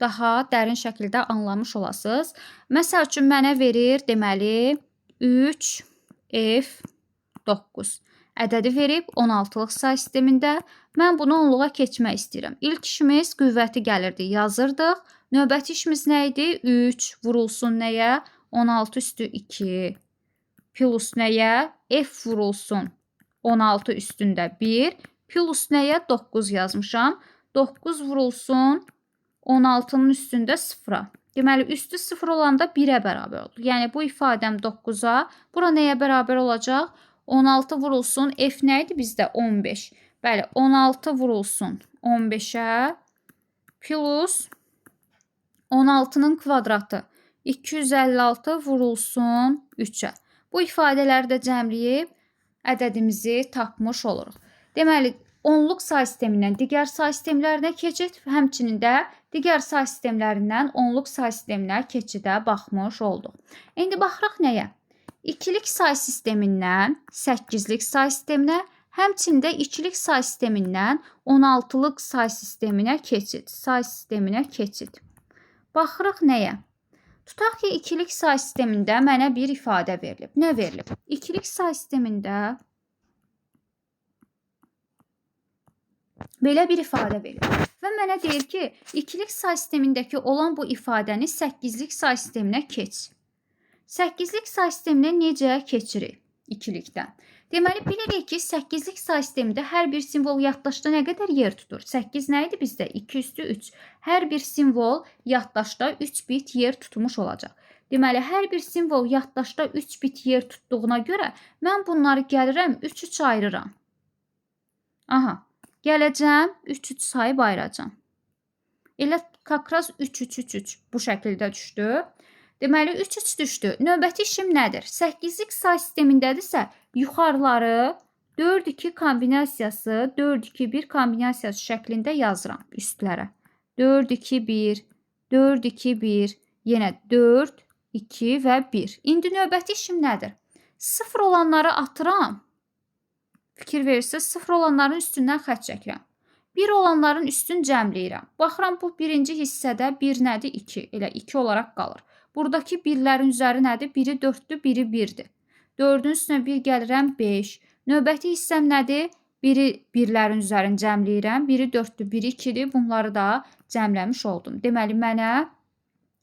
daha dərin şəkildə anlamış olasınız. Məsəl üçün, mənə verir, deməli, 3F9 ədədi verib 16-lıq say sistemində. Mən bunu 10-luğa keçmək istəyirəm. İlk işimiz qüvvəti gəlirdi, yazırdıq. Növbəti işimiz nə idi? 3 vurulsun nəyə? 16 üstü 2 plus nəyə? F vurulsun 16 üstündə 1 plus nəyə? 9 yazmışam. 9 vurulsun 16-nın üstündə 0-a. Deməli, üstü 0 olanda 1-ə bərabər olur. Yəni, bu ifadəm 9-a. Bura nəyə bərabər olacaq? 16 vurulsun. F nə idi bizdə? 15. Bəli, 16 vurulsun 15-ə plus 16-nın kvadratı 256 vurulsun 3-ə. Bu ifadələri də cəmləyib ədədimizi tapmış oluruq. Deməli, onluq say sistemindən digər say sistemlərinə keçid, həmçinin də digər say sistemlərindən onluq say sisteminə keçidə baxmış olduq. İndi baxırıq nəyə? İkilik say sistemindən 8-lik say sisteminə, həmçində ikilik say sistemindən 16-lıq say sisteminə keçid. Say sisteminə keçid. Baxırıq nəyə? Tutaq ki, ikilik say sistemində mənə bir ifadə verilib. Nə verilib? İkilik say sistemində belə bir ifadə verilib. Və mənə deyir ki, ikilik say sistemindəki olan bu ifadəni 8-lik say sisteminə keç. 8-lik say sisteminə necə keçirik ikilikdən? Deməli, bilirik ki, 8-lik say sistemində hər bir simvol yaddaşda nə qədər yer tutur? 8 nə idi bizdə? 2 üstü 3. Hər bir simvol yaddaşda 3 bit yer tutmuş olacaq. Deməli, hər bir simvol yaddaşda 3 bit yer tutduğuna görə mən bunları gəlirəm 3-3 ayırıram. Aha, gələcəm 3-3 sayıb ayıracam. Elə kakraz 3-3-3-3 bu şəkildə düşdü. Deməli, 3-3 düşdü. Növbəti işim nədir? 8-lik say sistemindədirsə, yuxarıları 4-2 kombinasiyası, 4-2-1 kombinasiyası şəklində yazıram üstlərə. 4-2-1, 4-2-1, yenə 4, 2 və 1. İndi növbəti işim nədir? 0 olanları atıram. Fikir verirsə, 0 olanların üstündən xətt çəkirəm. 1 olanların üstün cəmləyirəm. Baxıram, bu birinci hissədə 1 nədir? 2. Elə 2 olaraq qalır. Buradakı birlərin üzəri nədir? Biri 4-dür, biri 1-dir. 4-ün üstünə 1 gəlirəm, 5. Növbəti hissəm nədir? Biri birlərin üzərini cəmləyirəm. Biri 4-dür, biri 2-dir. Bunları da cəmləmiş oldum. Deməli, mənə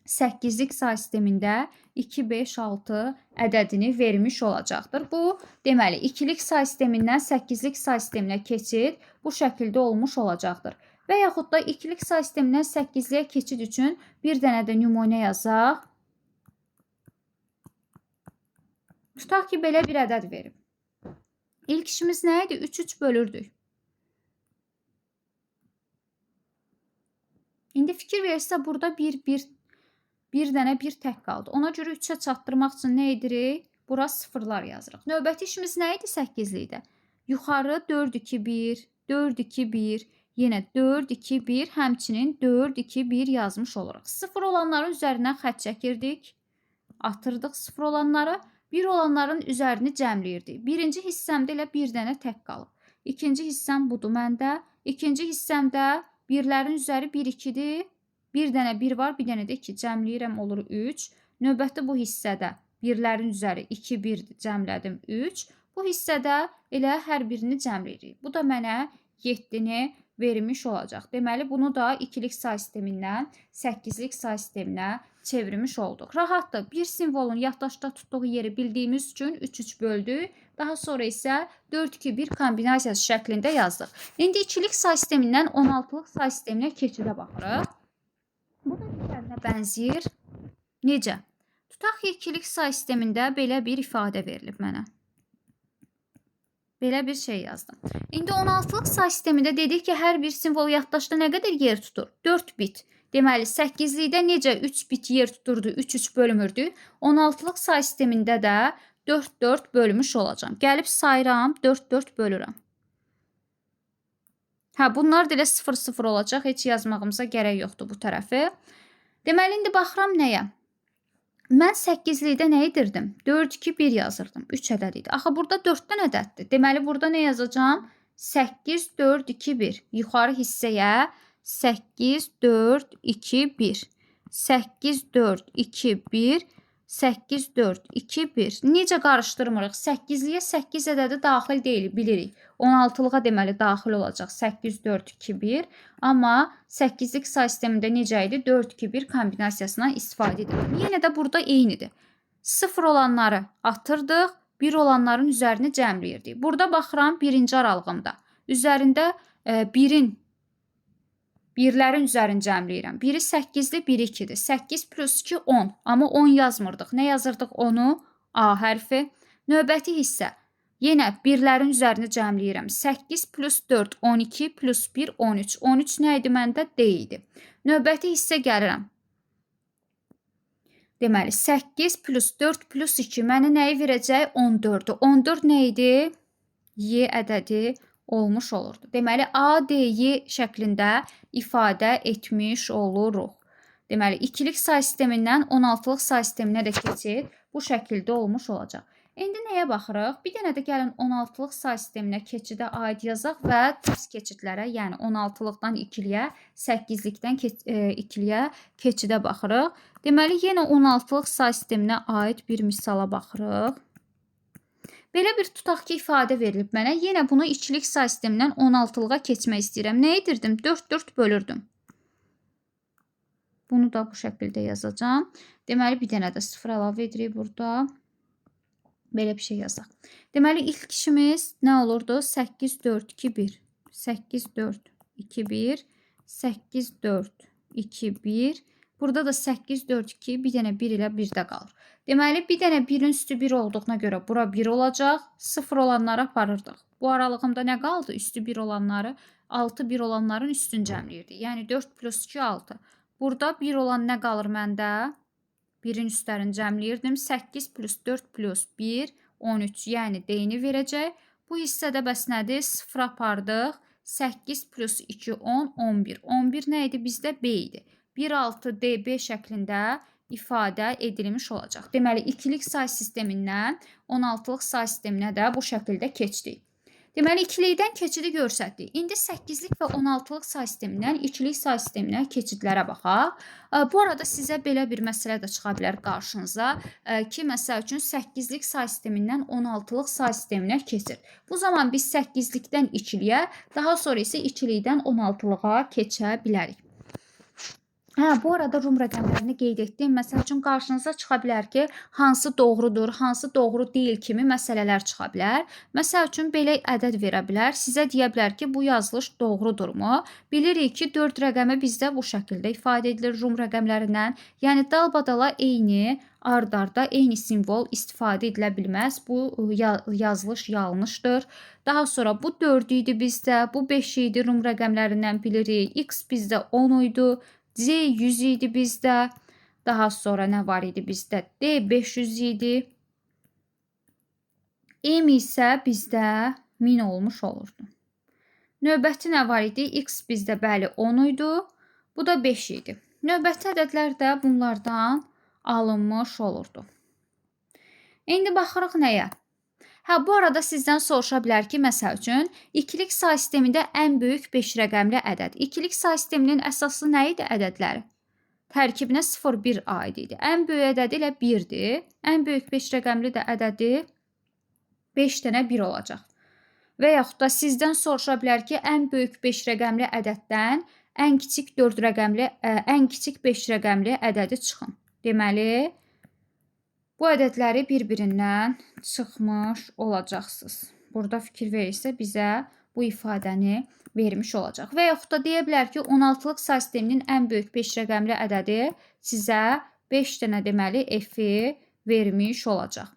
8-lik say sistemində 2, 5, 6 ədədini vermiş olacaqdır. Bu, deməli, ikilik say sistemindən 8-lik say sisteminə keçid bu şəkildə olmuş olacaqdır. Və yaxud da ikilik say sistemindən 8-liyə keçid üçün bir dənə də nümunə yazaq. Tutaq ki, belə bir ədəd verib. İlk işimiz nə idi? 3-3 bölürdük. İndi fikir verirsə, burada bir dənə bir tək qaldı. Ona görə 3-ə çatdırmaq üçün nə edirik? Bura sıfırlar yazırıq. Növbəti işimiz nə idi 8-likdə? Yuxarı 4-2-1, 4-2-1, yenə 4-2-1, həmçinin 4-2-1 yazmış oluruq. 0 olanların üzərindən xətt çəkirdik. Atırdıq 0 olanları. 1 olanların üzərini cəmləyirdik. Birinci hissəmdə elə bir dənə tək qalıb. İkinci hissəm budur məndə. İkinci hissəmdə birlərin üzəri 1-2-dir. Bir dənə 1 var, bir dənə də 2. Cəmləyirəm, olur 3. Növbəti bu hissədə birlərin üzəri 2-1-dir, cəmlədim 3. Bu hissədə elə hər birini cəmləyirik. Bu da mənə 7-ni vermiş olacaq. Deməli, bunu da ikilik say sistemindən 8-lik say sisteminə çevirmiş olduq. Rahatdır. Bir simvolun yaddaşda tutduğu yeri bildiyimiz üçün 3-3 böldük. Daha sonra isə 4-2-1 kombinasiyası şəklində yazdıq. İndi ikilik say sistemindən 16-lıq say sisteminə keçidə baxırıq. Bu da digərinə bənzəyir. Necə? Tutaq ki, ikilik say sistemində belə bir ifadə verilib mənə. Belə bir şey yazdım. İndi 16-lıq say sistemində dedik ki, hər bir simvol yaddaşda nə qədər yer tutur? 4 bit. Deməli, 8-likdə necə 3 bit yer tuturdu, 3-3 bölmürdü? 16-lıq say sistemində də 4-4 bölmüş olacam. Gəlib sayıram, 4-4 bölürəm. Bunlar da elə 0-0 olacaq. Heç yazmağımıza gərək yoxdur bu tərəfi. Deməli, indi baxıram nəyə? Mən 8-likdə nə edirdim? 4-2-1 yazırdım. 3 ədəd idi. Axı, burada 4-dən ədəddir. Deməli, burada nə yazacağım? 8-4-2-1. Yuxarı hissəyə 8-4-2-1. 8-4-2-1. 8-4-2-1. Necə qarışdırmırıq? 8-liyə 8 ədədi daxil deyil, bilirik. 16-lığa deməli daxil olacaq 8-4-2-1. Amma 8-lik say sistemində necə idi? 4-2-1 kombinasiyasından istifadə edilir. Yenə də burada eynidir. 0 olanları atırdıq, 1 olanların üzərini cəmləyirdik. Burada baxıram birinci aralığımda. Üzərində birlərin üzərini cəmləyirəm. Biri 8-dir, biri 2-dir. 8 plus 2, 10. Amma 10 yazmırdıq. Nə yazırdıq onu? A hərfi. Növbəti hissə. Yenə birlərin üzərini cəmləyirəm. 8 plus 4, 12 plus 1, 13. 13 nə idi məndə? D idi. Növbəti hissə gəlirəm. Deməli, 8 plus 4 plus 2 mənə nəyi verəcək? 14-ü. 14 nə idi? Y ədədi olmuş olurdu. Deməli, A, D, Y şəklində ifadə etmiş oluruq. Deməli, ikilik say sistemindən 16-lıq say sisteminə də keçid bu şəkildə olmuş olacaq. İndi nəyə baxırıq? Bir dənə də gəlin 16-lıq say sisteminə keçidə aid yazaq və tərs keçidlərə, yəni 16-lıqdan 2-liyə, 8-likdən 2-liyə keçidə baxırıq. Deməli, yenə 16-lıq say sisteminə aid bir misala baxırıq. Belə bir tutaq ki, ifadə verilib mənə. Yenə bunu ikilik say sistemindən 16-lığa keçmək istəyirəm. Nə edirdim? 4 bölürdüm. Bunu da bu şəkildə yazacağım. Deməli, bir dənə də 0 əlavə edirik burada. Belə bir şey yazaq. Deməli, ilk işimiz nə olurdu? 8, 4, 2, 1. 8, 4, 2, 1. 8, 4, 2, 1. Burada da 8, 4, 2, bir dənə 1 ilə 1-də qalır. Deməli, bir dənə 1-in üstü 1 olduğuna görə bura 1 olacaq. 0 olanları aparırdıq. Bu aralığımda nə qaldı? Üstü 1 olanları, 6 1 olanların üstünü cəmləyirdik. Yəni 4 plus 2, 6. Burada 1 olan nə qalır məndə? 1-in üstlərini cəmləyirdim. 8 plus 4 plus 1, 13. Yəni D-ni verəcək. Bu hissədə bəs nədir? 0 apardıq. 8 plus 2, 10, 11. 11 nə idi? Bizdə B idi. 1, 6, D, B şəklində ifadə edilmiş olacaq. Deməli, ikilik say sistemindən 16-lıq say sisteminə də bu şəkildə keçdik. Deməli, ikilikdən keçidi görsətdik. İndi 8-lik və 16-lıq say sistemindən ikilik say sisteminə keçidlərə baxaq. Bu arada sizə belə bir məsələ də çıxa bilər qarşınıza ki, məsəl üçün 8-lik say sistemindən 16-lıq say sisteminə keçir. Bu zaman biz 8-likdən ikiliyə, daha sonra isə ikilikdən 16-lığa keçə bilərik. Bu arada rum rəqəmlərini qeyd etdim. Məsəl üçün, qarşınıza çıxa bilər ki, hansı doğrudur, hansı doğru deyil kimi məsələlər çıxa bilər. Məsəl üçün, belə ədəd verə bilər. Sizə deyə bilər ki, bu yazılış doğrudurmu? Bilirik ki, 4 rəqəmi bizdə bu şəkildə ifadə edilir rum rəqəmlərindən. Yəni, dalbadala eyni, ard-arda eyni simvol istifadə edilə bilməz. Bu yazılış yanlışdır. Daha sonra bu 4 idi bizdə, bu 5 idi rum rəqəmlərindən bilirik. X bizdə 10 idi. C 100 idi bizdə. Daha sonra nə var idi bizdə? D 500 idi. M isə bizdə 1000 olmuş olurdu. Növbəti nə var idi? X bizdə bəli 10 idi. Bu da 5 idi. Növbəti ədədlər də bunlardan alınmış olurdu. İndi baxırıq nəyə? Bu arada sizdən soruşa bilər ki, məsəl üçün, ikilik say sistemində ən böyük 5 rəqəmli ədəd. İkilik say sisteminin əsası nə idi ədədləri? Tərkibinə 0, 1 aid idi. Ən böyük ədədi ilə 1-dir. Ən böyük 5 rəqəmli də ədədi 5 dənə 1 olacaq. Və yaxud da sizdən soruşa bilər ki, ən böyük 5 rəqəmli ədəddən ən kiçik 5 rəqəmli ədədi çıxın. Deməli, bu ədədləri bir-birindən çıxmış olacaqsınız. Burada fikir verirsə bizə bu ifadəni vermiş olacaq. Və yaxud da deyə bilər ki, 16-lıq say sisteminin ən böyük 5 rəqəmli ədədi sizə 5 dənə deməli F-i vermiş olacaq.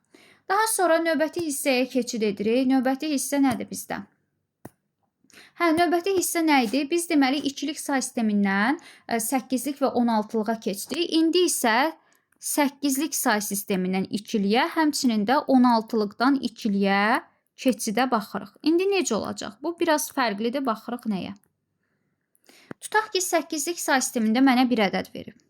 Daha sonra növbəti hissəyə keçid edirik. Növbəti hissə nədir bizdə? Növbəti hissə nə idi? Biz deməli ikilik say sistemindən 8-lik və 16-lığa keçdik. İndi isə 8-lik say sistemindən 2-liyə, həmçinin də 16-lıqdan 2-liyə keçidə baxırıq. İndi necə olacaq? Bu biraz fərqlidir. Baxırıq nəyə? Tutaq ki, 8-lik say sistemində mənə bir ədəd verib.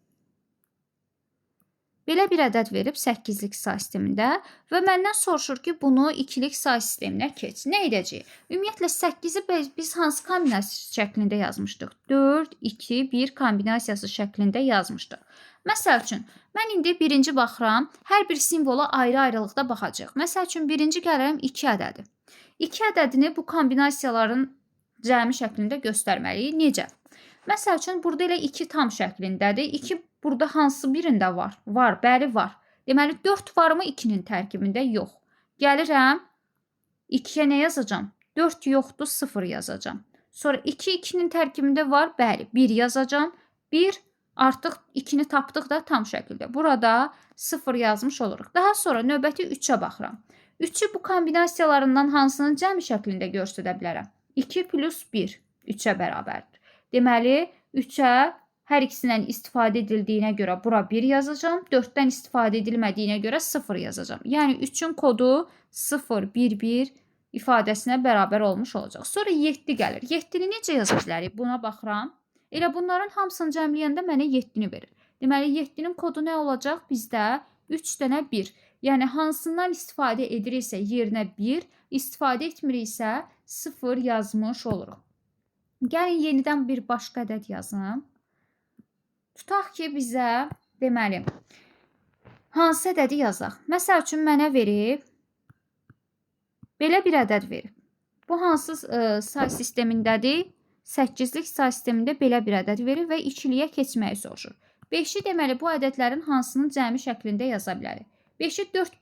Belə bir ədəd verib 8-lik say sistemində və məndən soruşur ki, bunu 2-lik say sisteminə keç. Nə edəcəyik? Ümumiyyətlə 8-i biz hansı kombinasiya şəklində yazmışdıq? 4, 2, 1 kombinasiyası şəklində yazmışdıq. Məsəl üçün, mən indi birinci baxıram, hər bir simvola ayrı-ayrılıqda baxacaq. Məsəl üçün, birinci gəlirəm 2 ədədi. 2 ədədini bu kombinasiyaların cəmi şəklində göstərməliyik. Necə? Məsəl üçün, burada elə 2 tam şəklindədir. 2 burada hansı birində var? Var, bəli var. Deməli, 4 varmı 2-nin tərkibində? Yox. Gəlirəm, 2-yə nə yazacağam? 4 yoxdur, 0 yazacağam. Sonra 2 2-nin tərkibində var, bəli, 1 yazacağam. 1 artıq 2-ni tapdıq da tam şəkildə. Burada 0 yazmış oluruq. Daha sonra növbəti 3-ə baxıram. 3'ü bu kombinasiyalarından hansının cəmi şəklində göstərə bilərəm? 2 plus 1 3-ə bərabərdir. Deməli, 3-ə hər ikisindən istifadə edildiyinə görə bura 1 yazacağım. 4-dən istifadə edilmədiyinə görə 0 yazacağım. Yəni 3-ün kodu 0, 1, 1 ifadəsinə bərabər olmuş olacaq. Sonra 7 gəlir. 7-ni necə yaza bilərik? Buna baxıram. Elə bunların hamısını cəmləyəndə mənə 7-ni verir. Deməli, 7-nin kodu nə olacaq? Bizdə 3 dənə 1. Yəni, hansından istifadə ediriksə yerinə 1, istifadə etmiriksə 0 yazmış oluruq. Gəlin, yenidən bir başqa ədəd yazım. Tutaq ki, bizə, deməli, hansı ədədi yazaq? Məsəl üçün, mənə verib, belə bir ədəd verib. Bu, hansı say sistemindədir? 8-lik say sistemində belə bir ədəd verir və ikiliyə keçməyi soruşur. 5-i deməli, bu ədədlərin hansının cəmi şəklində yaza bilərik? 5-i 4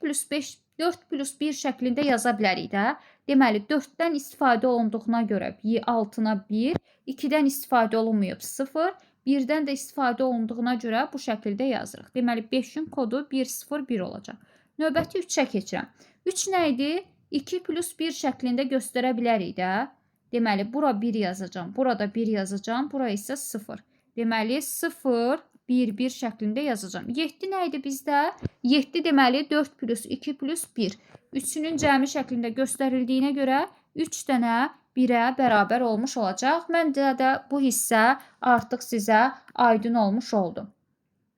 plus 1 şəklində yaza bilərik də. Deməli, 4-dən istifadə olunduğuna görə altına 1, 2-dən istifadə olunmayıb 0, 1-dən də istifadə olunduğuna görə bu şəkildə yazırıq. Deməli, 5-in kodu 1, 0, 1 olacaq. Növbəti 3-ə keçirəm. 3 nə idi? 2 plus 1 şəklində göstərə bilərik də. Deməli, bura 1 yazacağım, burada 1 yazacağım, bura isə 0. Deməli, 0, 1, 1 şəklində yazacağım. 7 nə idi bizdə? 7 deməli 4 plus 2 plus 1. 3-ünün cəmi şəklində göstərildiyinə görə 3 dənə 1-ə bərabər olmuş olacaq. Məncə də bu hissə artıq sizə aydın olmuş oldu.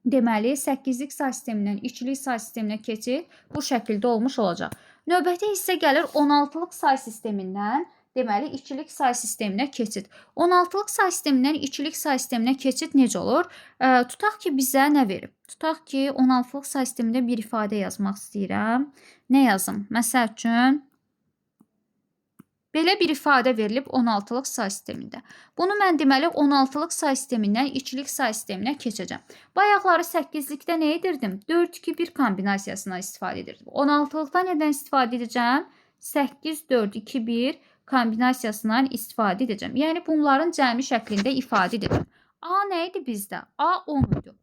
Deməli, 8-lik say sistemindən 2-lik say sisteminə keçid bu şəkildə olmuş olacaq. Növbəti hissə gəlir 16-lıq say sistemindən. Deməli, 2-lik say sisteminə keçid. 16-lıq say sistemindən 2-lik say sisteminə keçid necə olur? Tutaq ki, bizə nə verib? Tutaq ki, 16-lıq say sistemində bir ifadə yazmaq istəyirəm. Nə yazım? Məsəl üçün, belə bir ifadə verilib 16-lıq say sistemində. Bunu mən deməli 16-lıq say sistemindən 2-lik say sisteminə keçəcəm. Bayaqları 8-likdə nə edirdim? 4, 2, 1 kombinasiyasından istifadə edirdim. 16-lıqda nədən istifadə edəcəm? 8, 4, 2, 1 kombinasiyasından istifadə edəcəm. Yəni, bunların cəmi şəklində ifadə edəcəm. A nə idi bizdə? A 10 idi.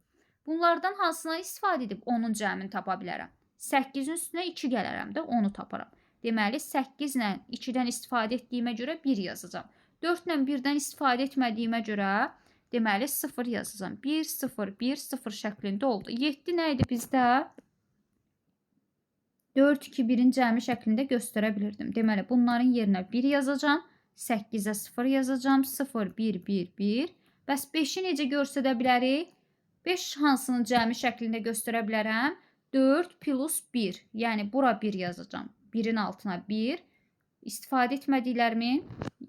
Bunlardan hansına istifadə edib 10-un cəmini tapa bilərəm? 8-in üstünə 2 gələrəm də 10-u taparam. Deməli, 8 ilə 2-dən istifadə etdiyimə görə 1 yazacağım. 4 ilə 1-dən istifadə etmədiyimə görə deməli 0 yazacağım. 1, 0, 1, 0 şəklində oldu. 7 nə idi bizdə? 4, 2, 1-in cəmi şəklində göstərə bilirdim. Deməli, bunların yerinə 1 yazacağım. 8-ə 0 yazacağım. 0, 1, 1, 1. Bəs 5-i necə göstərə bilərik? 5 hansının cəmi şəklində göstərə bilərəm? 4 plus 1. Yəni, bura 1 yazacağım. 1-in altına 1. İstifadə etmədiklərimin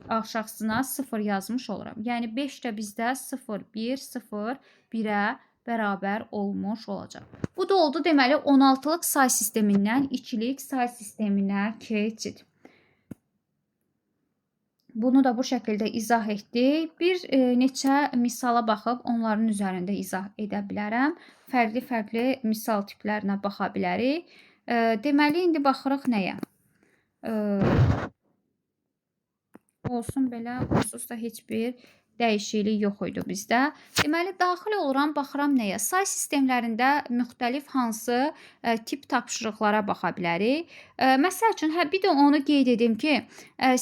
aşağısına 0 yazmış oluram. Yəni, 5 də bizdə 0, 1, 0, 1-ə bərabər olmuş olacaq. Bu da oldu deməli 16-lıq say sistemindən 2-lik say sisteminə keçid. Bunu da bu şəkildə izah etdik. Bir neçə misala baxıb onların üzərində izah edə bilərəm. Fərqli misal tiplərinə baxa bilərik. Deməli, indi baxırıq nəyə? Olsun belə, onsuz da heç bir dəyişiklik yox idi bizdə. Deməli, daxil oluram, baxıram nəyə? Say sistemlərində müxtəlif hansı tip tapşırıqlara baxa bilərik. Məsəl üçün, bir də onu qeyd edim ki,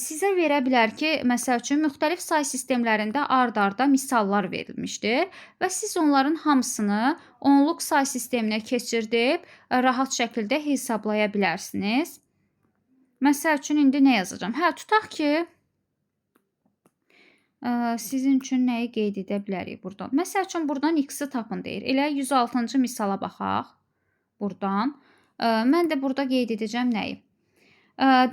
sizə verə bilər ki, məsəl üçün, müxtəlif say sistemlərində ard-arda misallar verilmişdir və siz onların hamısını onluq say sisteminə keçirdib rahat şəkildə hesablaya bilərsiniz. Məsəl üçün, indi nə yazacağım? Tutaq ki, sizin üçün nəyi qeyd edə bilərik buradan? Məsəl üçün, buradan x-i tapın deyir. Elə 106-cı misala baxaq buradan. Mən də burada qeyd edəcəm nəyi?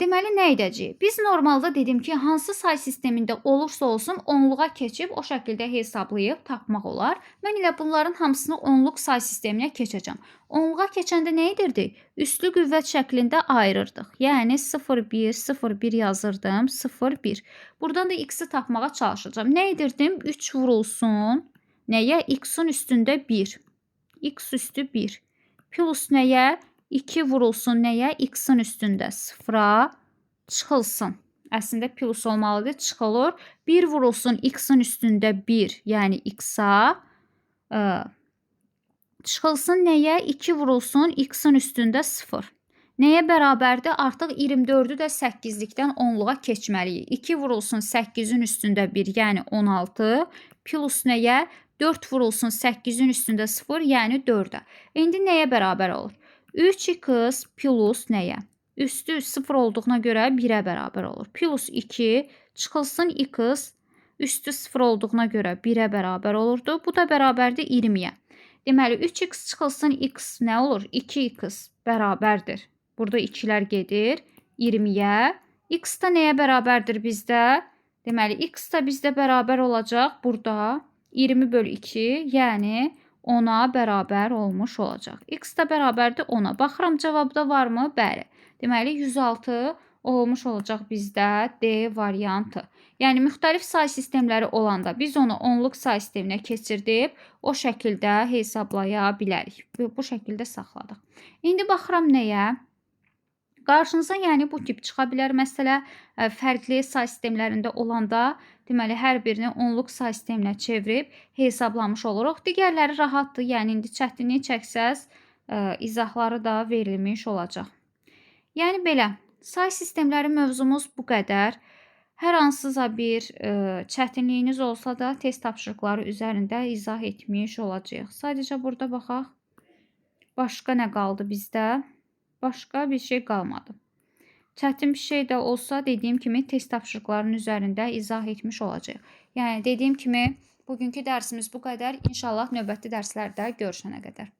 Deməli, nə edəcəyik? Biz normalda dedim ki, hansı say sistemində olursa olsun, onluğa keçib o şəkildə hesablayıb tapmaq olar. Mən elə bunların hamısını onluq say sisteminə keçəcəm. Onluğa keçəndə nə edirdik? Üslü qüvvət şəklində ayırırdıq. Yəni, 0, 1, 0, 1 yazırdım, 0, 1. Buradan da x-i tapmağa çalışacağım. Nə edirdim? 3 vurulsun. Nəyə? X-in üstündə 1. X üstü 1. Plus nəyə? 2 vurulsun nəyə? X-in üstündə 0-a çıxılsın. Əslində plus olmalıdır, çıxılır. 1 vurulsun x-in üstündə 1, yəni x-a çıxılsın nəyə? 2 vurulsun x-in üstündə 0. Nəyə bərabərdir? Artıq 24-ü də 8-likdən 10-luğa keçməliyik. 2 vurulsun 8-in üstündə 1, yəni 16. Plus nəyə? 4 vurulsun 8-in üstündə 0, yəni 4-ə. İndi nəyə bərabər olur? 3x plus nəyə? Üstü 0 olduğuna görə 1-ə bərabər olur. Plus 2 çıxılsın x, üstü 0 olduğuna görə 1-ə bərabər olurdu. Bu da bərabərdir 20-yə. Deməli, 3x çıxılsın x nə olur? 2x bərabərdir. Burada 2-lər gedir 20-yə. X da nəyə bərabərdir bizdə? Deməli, x da bizdə bərabər olacaq burada 20 bölü 2, yəni 10-a bərabər olmuş olacaq. X da bərabərdir 10-a. Baxıram, cavabda varmı? Bəli. Deməli, 106 olmuş olacaq bizdə D variantı. Yəni, müxtəlif say sistemləri olanda biz onu onluq say sisteminə keçirdib, o şəkildə hesablaya bilərik. Bu şəkildə saxladıq. İndi baxıram nəyə? Qarşınıza yəni bu tip çıxa bilər məsələ, fərqli say sistemlərində olanda, deməli, hər birini onluq say sisteminə çevirib hesablamış oluruq. Digərləri rahatdır, yəni indi çətinlik çəksəz, izahları da verilmiş olacaq. Yəni belə, say sistemləri mövzumuz bu qədər. Hər hansısa bir çətinliyiniz olsa da test tapşırıqları üzərində izah etmiş olacağıq. Sadəcə burada baxaq. Başqa nə qaldı bizdə? Başqa bir şey qalmadı. Çətin bir şey də olsa, dediyim kimi test tapşırıqlarının üzərində izah etmiş olacağıq. Yəni, dediyim kimi bugünkü dərsimiz bu qədər. İnşallah növbəti dərslərdə görüşənə qədər.